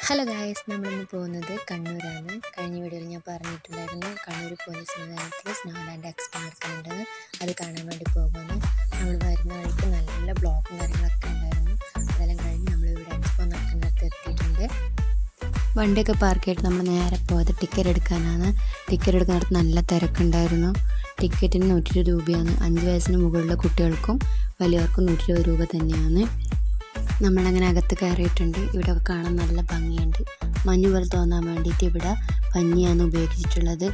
Hello guys, നമ്മളിന്ന് പോകുന്നത് കണ്ണൂരാണ്. കഴിഞ്ഞ വീഡിയോയിൽ ഞാൻ പറഞ്ഞിട്ടുണ്ടായിരുന്നു കണ്ണൂർ പോലീസ് സംവിധാനത്തിൽ സ്നോലാൻഡ് എക്സ്പോ നടക്കുന്നുണ്ടെന്ന്. അത് കാണാൻ വേണ്ടി പോകുന്നു. നമ്മൾ വരുന്ന വഴിക്ക് നല്ല ബ്ലോക്കും കാര്യങ്ങളൊക്കെ ഉണ്ടായിരുന്നു. അതെല്ലാം കഴിഞ്ഞ് നമ്മളിവിടെ എക്സ്പോ നടക്കുന്നിടത്ത് എത്തിയിട്ടുണ്ട്. വണ്ടിയൊക്കെ പാർക്ക് ചെയ്തിട്ട് നമ്മൾ നേരെ പോയത് ടിക്കറ്റ് എടുക്കാനാണ്. ടിക്കറ്റ് എടുക്കുന്നിടത്ത് നല്ല തിരക്കുണ്ടായിരുന്നു. ടിക്കറ്റിന് 120 രൂപയാണ്. 5 വയസ്സിന് മുകളിലുള്ള കുട്ടികൾക്കും വലിയവർക്കും 120 രൂപ തന്നെയാണ്. നമ്മളങ്ങനെ അകത്ത് കയറിയിട്ടുണ്ട്. ഇവിടെ കാണാൻ നല്ല ഭംഗിയുണ്ട്. മഞ്ഞ് പോലെ തോന്നാൻ വേണ്ടിയിട്ട് ഇവിടെ പഞ്ഞിയാണ് ഉപയോഗിച്ചിട്ടുള്ളത്.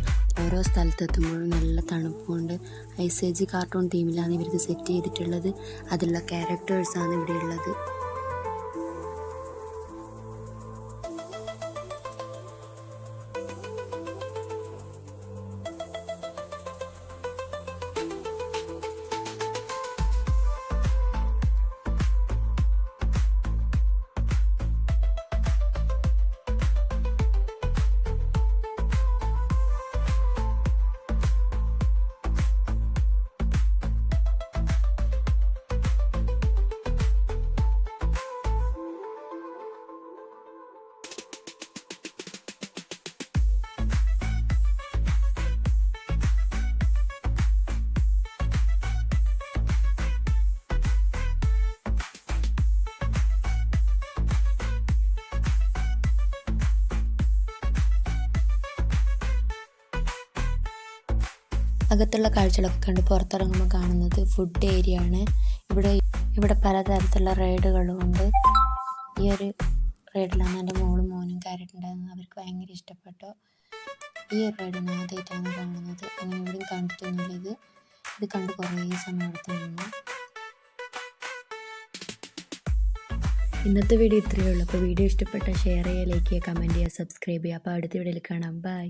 ഓരോ സ്ഥലത്തെത്തുമ്പോഴും നല്ല തണുപ്പുണ്ട്. ഐസ് കാർട്ടൂൺ തീമിലാണ് ഇവർക്ക് സെറ്റ് ചെയ്തിട്ടുള്ളത്. അതിലുള്ള ക്യാരക്ടേഴ്സാണ് ഇവിടെ ഉള്ളത്. അകത്തുള്ള കാഴ്ചകളൊക്കെ കണ്ട് പുറത്തിറങ്ങുമ്പോൾ കാണുന്നത് ഫുഡ് ഏരിയ ആണ്. ഇവിടെ പലതരത്തിലുള്ള റൈഡുകളും ഉണ്ട്. ഈ ഒരു റൈഡിലാണ് എൻ്റെ മോളും മോനും കയറിയിട്ടുണ്ടായിരുന്നത്. അവർക്ക് ഭയങ്കര ഇഷ്ടപ്പെട്ടു. ഈ ഒരു റൈഡ് ഞാൻ ആദ്യമായിട്ടാണ് കാണുന്നത്. അങ്ങനെ ഇവിടെയും കണ്ടിട്ടൊന്നുമില്ല. ഇത് കണ്ട് കുറേ സമയം എടുത്തു നിന്നു. ഇന്നത്തെ വീഡിയോ ഇത്രയേ ഉള്ളൂ. അപ്പോൾ വീഡിയോ ഇഷ്ടപ്പെട്ടാൽ ഷെയർ ചെയ്യുക, ലൈക്ക് ചെയ്യുക, കമൻറ്റ് ചെയ്യുക, സബ്സ്ക്രൈബ് ചെയ്യുക. അപ്പോൾ അടുത്ത വീഡിയോയിൽ കാണാം. ബൈ.